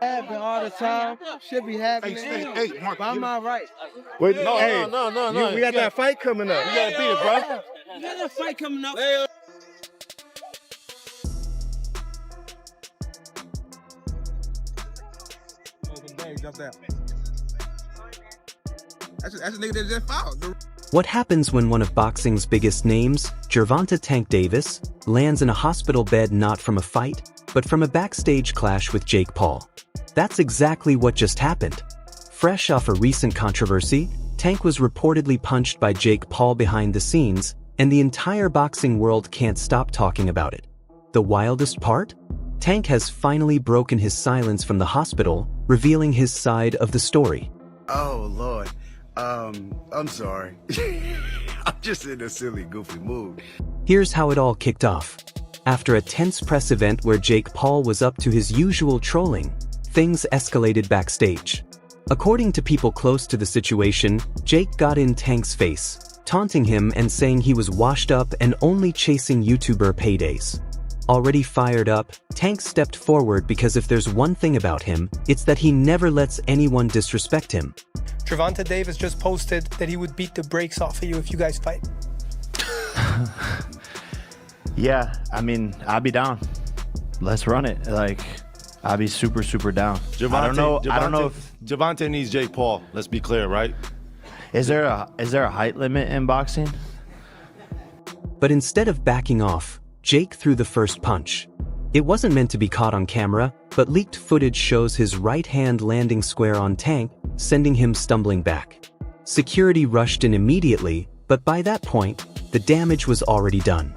Happen all the time. Should be happening. Hey, Mark, But I'm all right. Wait, No, hey, no. we got that fight coming up. You gotta beat it, bro. You got that fight coming up. Jump out. That's a nigga that just fouled. What happens when one of boxing's biggest names, Gervonta Tank Davis, lands in a hospital bed not from a fight, but from a backstage clash with Jake Paul? That's exactly what just happened. Fresh off a recent controversy, Tank was reportedly punched by Jake Paul behind the scenes, and the entire boxing world can't stop talking about it. The wildest part? Tank has finally broken his silence from the hospital, revealing his side of the story. Oh, Lord. I'm sorry. I'm just in a silly, goofy mood. Here's how it all kicked off. After a tense press event where Jake Paul was up to his usual trolling, things escalated backstage. According to people close to the situation, Jake got in Tank's face, taunting him and saying he was washed up and only chasing YouTuber paydays. Already fired up, Tank stepped forward because if there's one thing about him, it's that he never lets anyone disrespect him. Gervonta Davis just posted that he would beat the brakes off of you if you guys fight. Yeah, I mean, I'll be down. Let's run it. Like, I'll be super, super down. Gervonta, I don't know if Gervonta needs Jake Paul. Let's be clear, right? is there a height limit in boxing? But instead of backing off, Jake threw the first punch. It wasn't meant to be caught on camera, but leaked footage shows his right hand landing square on Tank, sending him stumbling back. Security rushed in immediately, but by that point, the damage was already done.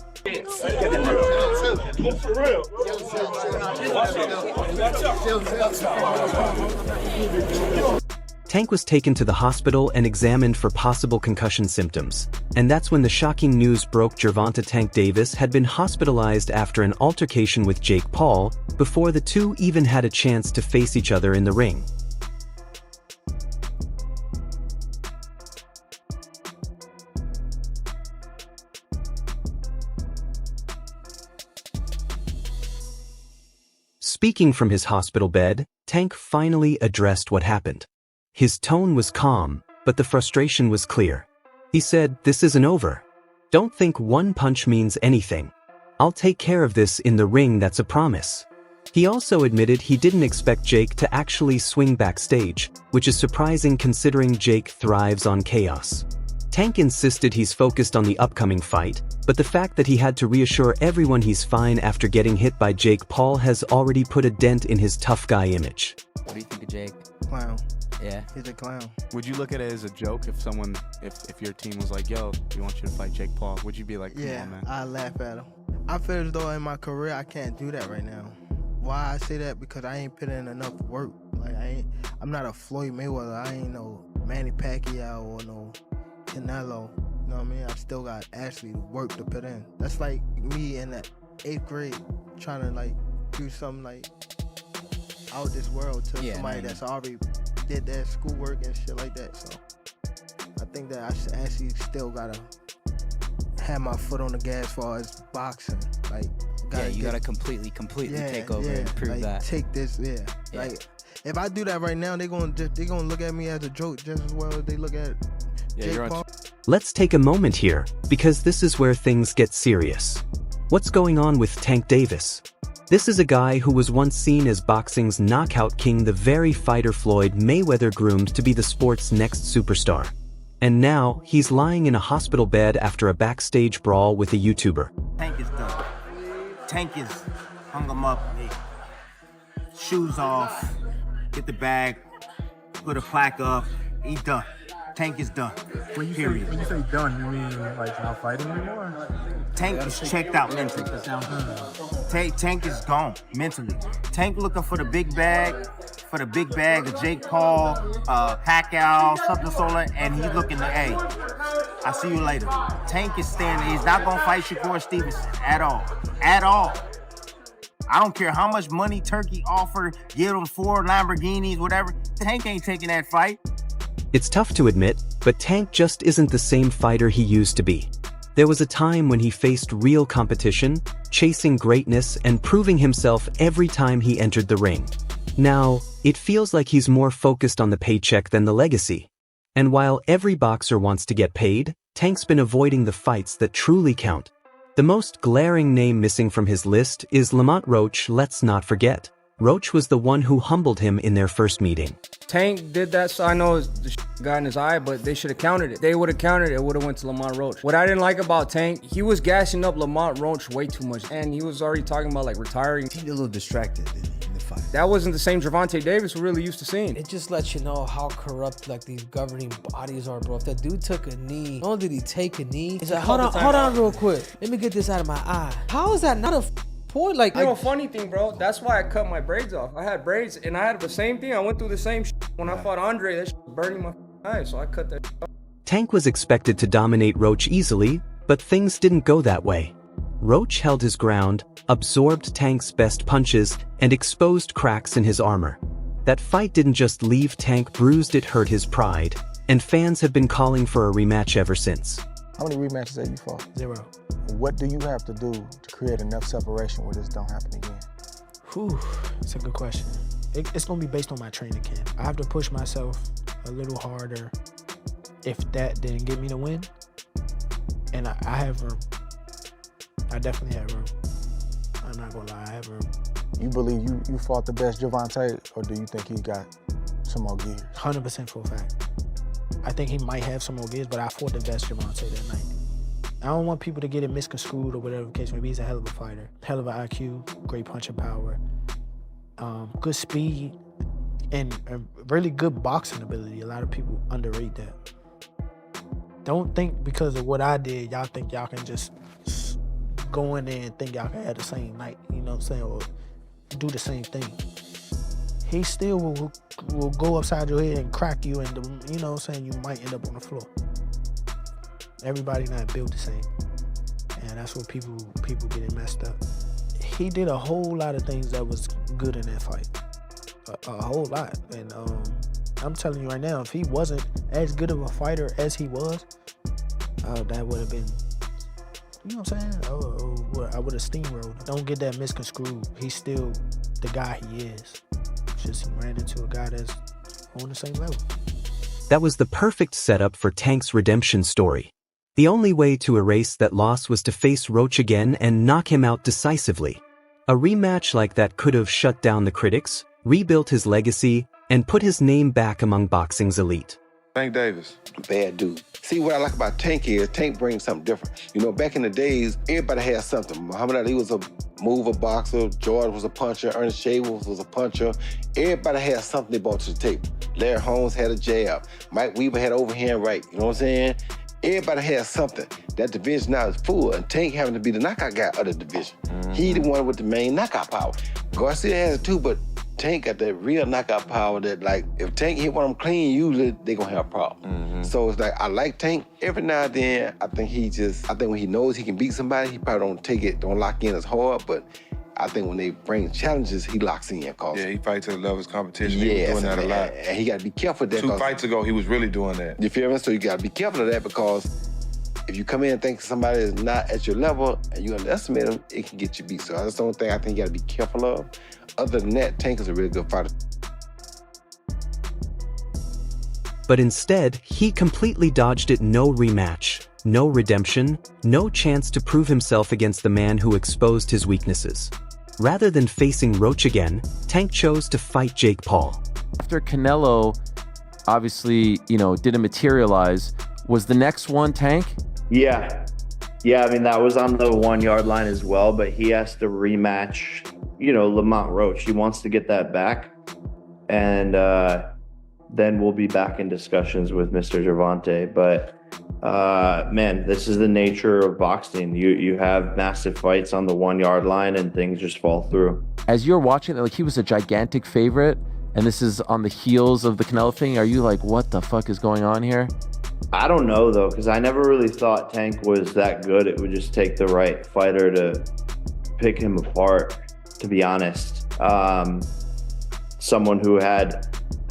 Tank was taken to the hospital and examined for possible concussion symptoms, and that's when the shocking news broke. Gervonta Tank Davis had been hospitalized after an altercation with Jake Paul, before the two even had a chance to face each other in the ring. Speaking from his hospital bed, Tank finally addressed what happened. His tone was calm, but the frustration was clear. He said, "This isn't over. Don't think one punch means anything. I'll take care of this in the ring, that's a promise." He also admitted he didn't expect Jake to actually swing backstage, which is surprising considering Jake thrives on chaos. Tank insisted he's focused on the upcoming fight, but the fact that he had to reassure everyone he's fine after getting hit by Jake Paul has already put a dent in his tough guy image. What do you think of Jake? Clown. Yeah. He's a clown. Would you look at it as a joke if someone, if your team was like, yo, we want you to fight Jake Paul? Would you be like, come on, man? I laugh at him. I feel as though in my career I can't do that right now. Why I say that? Because I ain't put in enough work. Like I'm not a Floyd Mayweather. I ain't no Manny Pacquiao or no Canelo. You know what I mean? I still got actually work to put in. That's like me in the 8th grade trying to like do something like out this world to somebody that's already did their schoolwork and shit like that. So I think that I should actually still gotta have my foot on the gas as far as boxing. Like, you gotta completely take over and prove like, that. Take this, Like, if I do that right now, they gonna look at me as a joke just as well as they look at Jake Paul. Let's take a moment here, because this is where things get serious. What's going on with Tank Davis? This is a guy who was once seen as boxing's knockout king, the very fighter Floyd Mayweather groomed to be the sport's next superstar. And now, he's lying in a hospital bed after a backstage brawl with a YouTuber. Tank is done. Tank is hung him up, shoes off, get the bag, put a plaque up, he's done. Tank is done. When you say done, you mean like not fighting anymore? Tank is checked out mentally. Tank is gone mentally. Tank looking for the big bag of Jake Paul, Pacquiao, something sort of, and he's looking to, hey, I'll see you later. Tank is standing. He's not gonna fight Shakur Stevenson at all. At all. I don't care how much money Turkey offered, give him 4 Lamborghinis, whatever. Tank ain't taking that fight. It's tough to admit, but Tank just isn't the same fighter he used to be. There was a time when he faced real competition, chasing greatness and proving himself every time he entered the ring. Now, it feels like he's more focused on the paycheck than the legacy. And while every boxer wants to get paid, Tank's been avoiding the fights that truly count. The most glaring name missing from his list is Lamont Roach. Let's not forget. Roach was the one who humbled him in their first meeting. Tank did that, so I know the got in his eye, but they should have countered it. They would have countered it, it would have went to Lamont Roach. What I didn't like about Tank, he was gassing up Lamont Roach way too much, and he was already talking about like retiring. He a little distracted in the fight. That wasn't the same Gervonta Davis we're really used to seeing. It just lets you know how corrupt like these governing bodies are, bro. If that dude took a knee, not only did he take a knee, he said, hold on real quick. Let me get this out of my eye. How is that not a point? Like, you know, funny thing, bro, that's why I cut my braids off. I had braids, and I had the same thing. I went through the same shit. When I fought Andre, that shit was burning my eye, so I cut that shit off. Tank was expected to dominate Roach easily, but things didn't go that way. Roach held his ground, absorbed Tank's best punches, and exposed cracks in his armor. That fight didn't just leave Tank bruised, it hurt his pride, and fans have been calling for a rematch ever since. How many rematches have you fought? 0. What do you have to do to create enough separation where this don't happen again? Whew, it's a good question. It's gonna be based on my training camp. I have to push myself a little harder if that didn't get me the win. And I have room. I definitely have room. I'm not gonna lie, I have room. You believe you fought the best Gervonta, or do you think he got some more gears? 100% full fact. I think he might have some more gears, but I fought the best Gervonta that night. I don't want people to get it misconstrued or whatever the case may be. He's a hell of a fighter. Hell of an IQ, great punching power, good speed, and a really good boxing ability. A lot of people underrate that. Don't think because of what I did, y'all think y'all can just go in there and think y'all can have the same night, you know what I'm saying, or do the same thing. He still will go upside your head and crack you, and you know what I'm saying, you might end up on the floor. Everybody not built the same, and that's what people getting messed up. He did a whole lot of things that was good in that fight, a whole lot. And I'm telling you right now, if he wasn't as good of a fighter as he was, that would have been, you know what I'm saying? I would have steamrolled. Don't get that misconstrued. He's still the guy he is. Just he ran into a guy that's on the same level. That was the perfect setup for Tank's redemption story. The only way to erase that loss was to face Roach again and knock him out decisively. A rematch like that could have shut down the critics, rebuilt his legacy, and put his name back among boxing's elite. Tank Davis, bad dude. See, what I like about Tank is Tank brings something different. You know, back in the days, everybody had something. Muhammad Ali was a mover boxer, George was a puncher, Ernest Shavers was a puncher. Everybody had something they brought to the table. Larry Holmes had a jab. Mike Weaver had overhand right. You know what I'm saying? Everybody has something. That division now is full, and Tank having to be the knockout guy of the division. He the one with the main knockout power. Garcia has it too, but Tank got that real knockout power that, like, if Tank hit one of them clean, usually they gonna have a problem. So it's like, I like Tank. Every now and then, I think when he knows he can beat somebody, he probably don't lock in as hard, but I think when they bring challenges, he locks in. Yeah, he fights to the level of his competition. Yes, he was doing that a lot. And he gotta be careful of that. 2 fights ago, he was really doing that. You feel me? So you gotta be careful of that, because if you come in and think somebody is not at your level and you underestimate them, it can get you beat. So that's the only thing I think you gotta be careful of. Other than that, Tank is a really good fighter. But instead, he completely dodged it. No rematch, no redemption, no chance to prove himself against the man who exposed his weaknesses. Rather than facing Roach again, Tank chose to fight Jake Paul. After Canelo, obviously, didn't materialize, was the next one Tank? Yeah, I mean, that was on the 1 yard line as well, but he has to rematch, Lamont Roach. He wants to get that back, and then we'll be back in discussions with Mr. Gervonta. But man, this is the nature of boxing. You have massive fights on the 1 yard line and things just fall through. As you're watching it, like, he was a gigantic favorite, and this is on the heels of the Canelo thing. Are you like, what the fuck is going on here? I don't know, though, because I never really thought Tank was that good. It would just take the right fighter to pick him apart, to be honest. Someone who had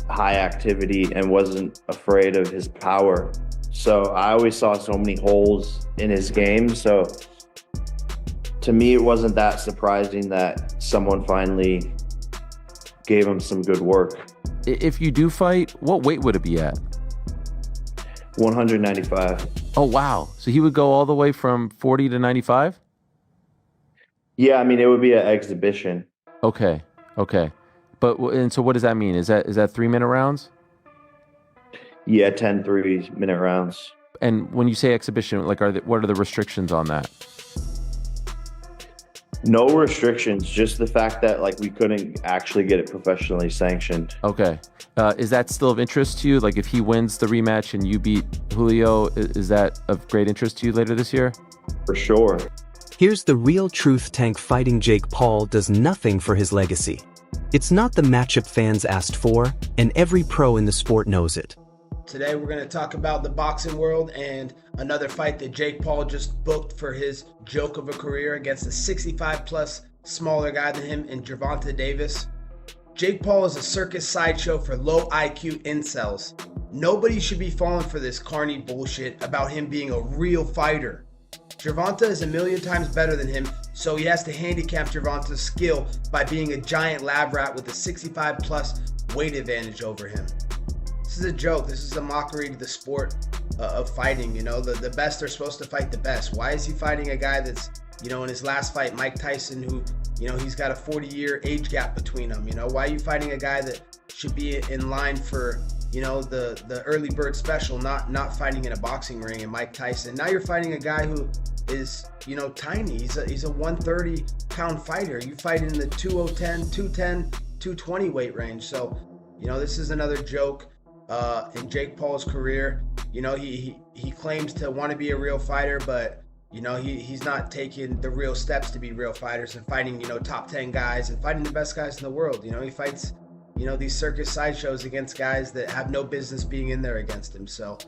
high activity and wasn't afraid of his power. So I always saw so many holes in his game. So to me, it wasn't that surprising that someone finally gave him some good work. If you do fight, what weight would it be at? 195. Oh, wow. So he would go all the way from 40 to 95? Yeah, I mean, it would be an exhibition. Okay. And so what does that mean? Is that 3-minute rounds? Yeah, 10 3-minute rounds. And when you say exhibition, like, what are the restrictions on that? No restrictions, just the fact that like we couldn't actually get it professionally sanctioned. Okay. Is that still of interest to you? Like, if he wins the rematch and you beat Julio, is that of great interest to you later this year? For sure. Here's the real truth: Tank fighting Jake Paul does nothing for his legacy. It's not the matchup fans asked for, and every pro in the sport knows it. Today we're going to talk about the boxing world and another fight that Jake Paul just booked for his joke of a career against a 65-plus smaller guy than him in Gervonta Davis. Jake Paul is a circus sideshow for low IQ incels. Nobody should be falling for this carny bullshit about him being a real fighter. Gervonta is a million times better than him, so he has to handicap Gervonta's skill by being a giant lab rat with a 65-plus weight advantage over him. This is a joke. This is a mockery to the sport of fighting. You know, the best are supposed to fight the best. Why is he fighting a guy that's, you know, in his last fight, Mike Tyson, who, you know, he's got a 40-year age gap between them? You know, why are you fighting a guy that should be in line for, you know, the early bird special, not fighting in a boxing ring, and Mike Tyson? Now you're fighting a guy who is, you know, tiny. He's a 130-pound fighter. You fight in the 210, 220 weight range. So, you know, this is another joke in Jake Paul's career. You know, he claims to want to be a real fighter, but, you know, he's not taking the real steps to be real fighters and fighting, you know, top 10 guys and fighting the best guys in the world. You know, he fights, you know, these circus sideshows against guys that have no business being in there against him. So,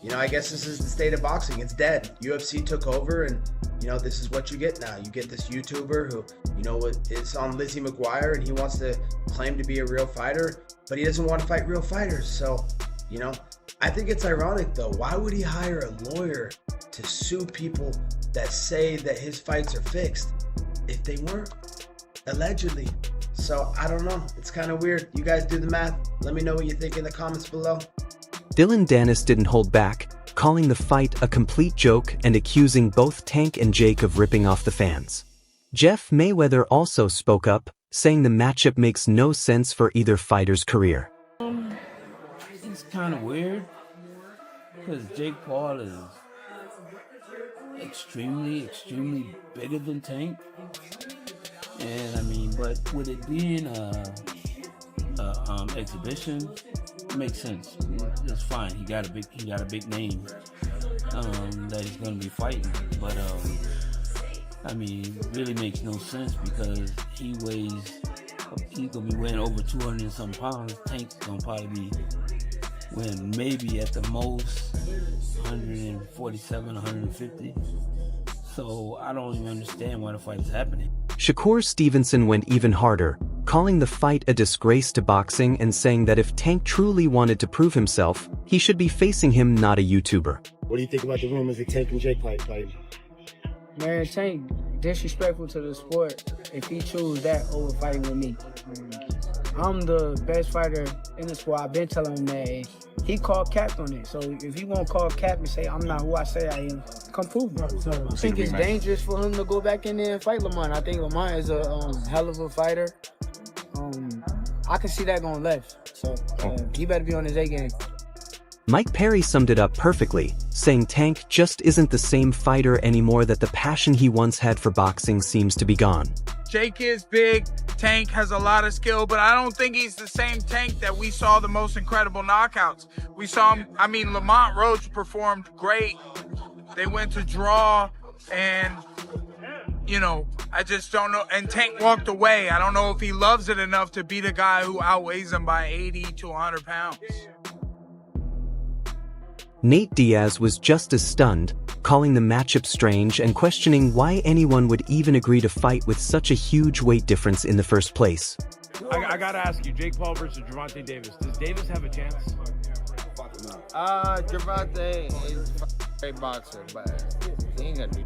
you know, I guess this is the state of boxing. It's dead. UFC took over, and, you know, this is what you get now. You get this YouTuber who, you know, is on Lizzie McGuire, and he wants to claim to be a real fighter, but he doesn't want to fight real fighters. So, you know, I think it's ironic, though. Why would he hire a lawyer to sue people that say that his fights are fixed if they weren't, allegedly? So, I don't know. It's kind of weird. You guys do the math. Let me know what you think in the comments below. Dylan Dennis didn't hold back, calling the fight a complete joke and accusing both Tank and Jake of ripping off the fans. Jeff Mayweather also spoke up, saying the matchup makes no sense for either fighter's career. It's kind of weird because Jake Paul is extremely bigger than Tank, and I mean, but with it being a exhibition, it makes sense. It's fine. He got a big name that he's gonna be fighting, but I mean, it really makes no sense because he's gonna be weighing over 200 and some pounds. Tank's gonna probably be weighing maybe at the most 147, 150. So I don't even understand why the fight is happening. Shakur Stevenson went even harder, calling the fight a disgrace to boxing and saying that if Tank truly wanted to prove himself, he should be facing him, not a YouTuber. What do you think about the rumors of Tank and Jake fighting? Man, Tank disrespectful to the sport if he choose that over fighting with me. I'm the best fighter in the sport. I've been telling him that. He called cap on it. So if he won't call cap and say I'm not who I say I am, come prove it. I think it's dangerous for him to go back in there and fight Lamont. I think Lamont is a hell of a fighter. I can see that going left. So he better be on his A game. Mike Perry summed it up perfectly, saying Tank just isn't the same fighter anymore, that the passion he once had for boxing seems to be gone. Jake is big, Tank has a lot of skill, but I don't think he's the same Tank that we saw the most incredible knockouts. We saw him, I mean, Lamont Roach performed great. They went to draw, and, you know, I just don't know. And Tank walked away. I don't know if he loves it enough to beat a guy who outweighs him by 80 to 100 pounds. Nate Diaz was just as stunned, calling the matchup strange and questioning why anyone would even agree to fight with such a huge weight difference in the first place. I gotta ask you, Jake Paul versus Gervonta Davis. Does Davis have a chance? Gervonta is a great boxer, but he ain't gonna do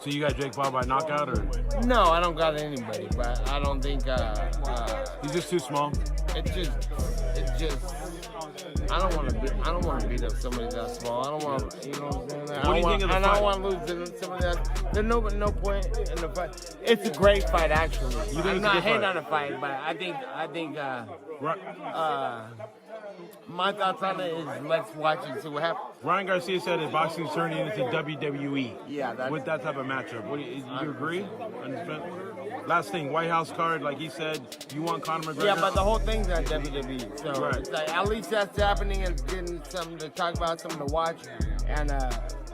So you got Jake Paul by knockout, or? No, I don't got anybody, but I don't think he's just too small. It's just. I don't want to beat up somebody that small. I don't want to, you know what I'm saying? What do you think of the fight? I don't want to lose to somebody that. There's no point in the fight. It's a great fight, actually. I'm not hating on the fight, but I think. My thoughts on it is let's watch and see what happens. Ryan Garcia said that boxing's turning into WWE. Yeah, with that type of matchup. Do you agree? Last thing, White House card, like he said, you want Conor McGregor? Yeah, but the whole thing's at WWE, so right. It's like, at least that's happening and getting something to talk about, something to watch, and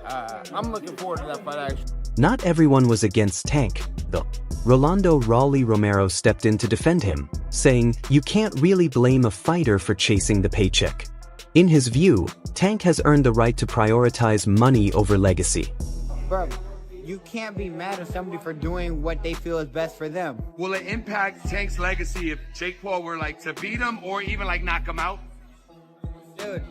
I'm looking forward to that fight actually. Not everyone was against Tank, though. Rolando Raleigh Romero stepped in to defend him, saying, "You can't really blame a fighter for chasing the paycheck." In his view, Tank has earned the right to prioritize money over legacy. Bro, you can't be mad at somebody for doing what they feel is best for them. Will it impact Tank's legacy if Jake Paul were like to beat him or even like knock him out? Dude,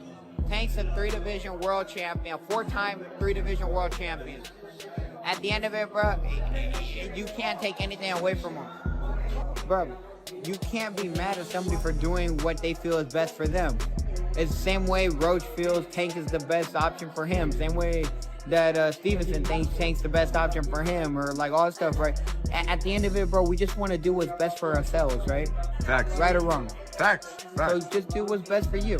Tank's a 3-division world champion, 4-time 3-division world champion. At the end of it, bro, you can't take anything away from him. Bro, you can't be mad at somebody for doing what they feel is best for them. It's the same way Roach feels Tank is the best option for him. Same way that Stevenson thinks Tank's the best option for him, or like all that stuff, right? At the end of it, bro, we just want to do what's best for ourselves, right? Facts. Right or wrong? Facts. So just do what's best for you.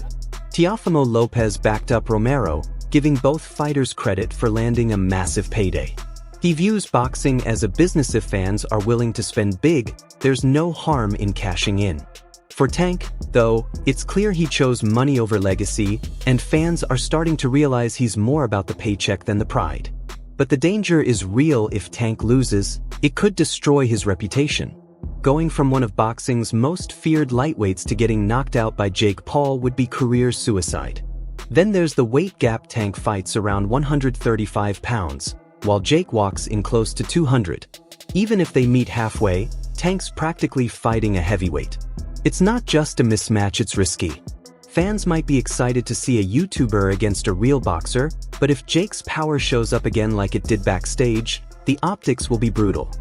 Teofimo Lopez backed up Romero, giving both fighters credit for landing a massive payday. He views boxing as a business. If fans are willing to spend big, there's no harm in cashing in. For Tank, though, it's clear he chose money over legacy, and fans are starting to realize he's more about the paycheck than the pride. But the danger is real. If Tank loses, it could destroy his reputation. Going from one of boxing's most feared lightweights to getting knocked out by Jake Paul would be career suicide. Then there's the weight gap. Tank fights around 135 pounds, while Jake walks in close to 200. Even if they meet halfway, Tank's practically fighting a heavyweight. It's not just a mismatch, it's risky. Fans might be excited to see a YouTuber against a real boxer, but if Jake's power shows up again like it did backstage, the optics will be brutal.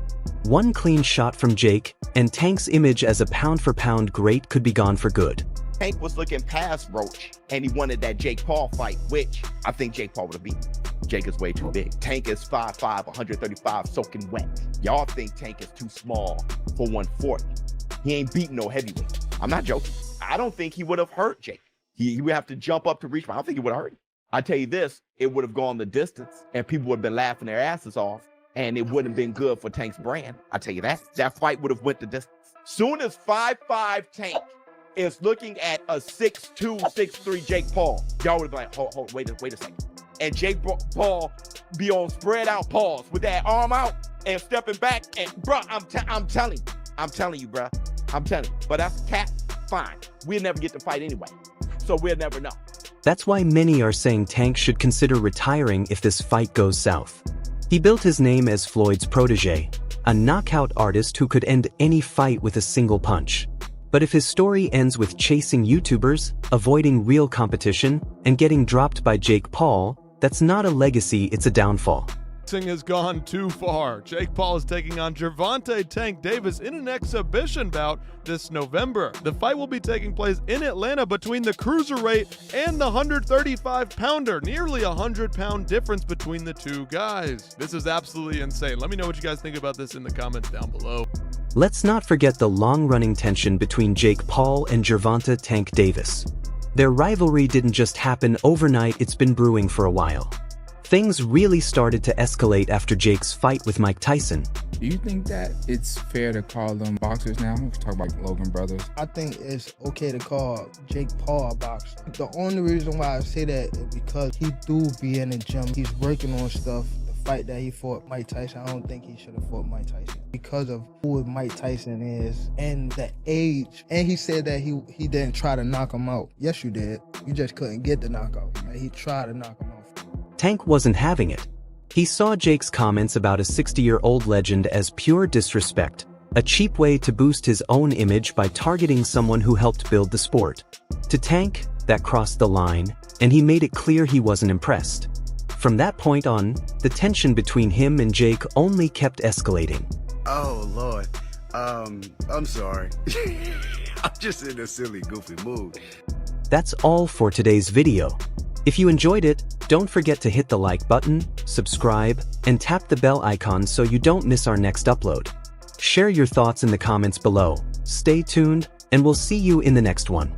One clean shot from Jake, and Tank's image as a pound-for-pound great could be gone for good. Tank was looking past Roach, and he wanted that Jake Paul fight, which I think Jake Paul would have beaten. Jake is way too big. Tank is 5'5", 135, soaking wet. Y'all think Tank is too small for 140. He ain't beating no heavyweight. I'm not joking. I don't think he would have hurt Jake. He would have to jump up to reach, but I don't think he would have hurt him. I tell you this, it would have gone the distance, and people would have been laughing their asses off, and it wouldn't have been good for Tank's brand. I tell you that. That fight would have went the distance. Soon as 5'5" Tank is looking at a 6'2", 6'3" Jake Paul, y'all would be like, hold, wait a second. And Jake Paul be on spread out paws with that arm out and stepping back. And bro, I'm telling you, bro. I'm telling you. But that's cat, fine. We'll never get to fight anyway. So we'll never know. That's why many are saying Tank should consider retiring if this fight goes south. He built his name as Floyd's protege, a knockout artist who could end any fight with a single punch. But if his story ends with chasing YouTubers, avoiding real competition, and getting dropped by Jake Paul, that's not a legacy, it's a downfall. Boxing has gone too far. Jake Paul is taking on Gervonta Tank Davis in an exhibition bout this November. The fight will be taking place in Atlanta between the cruiserweight and the 135-pounder. Nearly a 100-pound difference between the two guys. This is absolutely insane. Let me know what you guys think about this in the comments down below. Let's not forget the long-running tension between Jake Paul and Gervonta Tank Davis. Their rivalry didn't just happen overnight, it's been brewing for a while. Things really started to escalate after Jake's fight with Mike Tyson. Do you think that it's fair to call them boxers now? Let's talk about Logan Brothers. I think it's okay to call Jake Paul a boxer. The only reason why I say that is because he do be in the gym. He's working on stuff. The fight that he fought Mike Tyson, I don't think he should have fought Mike Tyson because of who Mike Tyson is and the age. And he said that he didn't try to knock him out. Yes, you did. You just couldn't get the knockout. He tried to knock him out. Tank wasn't having it. He saw Jake's comments about a 60-year-old legend as pure disrespect, a cheap way to boost his own image by targeting someone who helped build the sport. To Tank, that crossed the line, and he made it clear he wasn't impressed. From that point on, the tension between him and Jake only kept escalating. Oh, Lord. I'm sorry. I'm just in a silly, goofy mood. That's all for today's video. If you enjoyed it, don't forget to hit the like button, subscribe, and tap the bell icon so you don't miss our next upload. Share your thoughts in the comments below. Stay tuned, and we'll see you in the next one.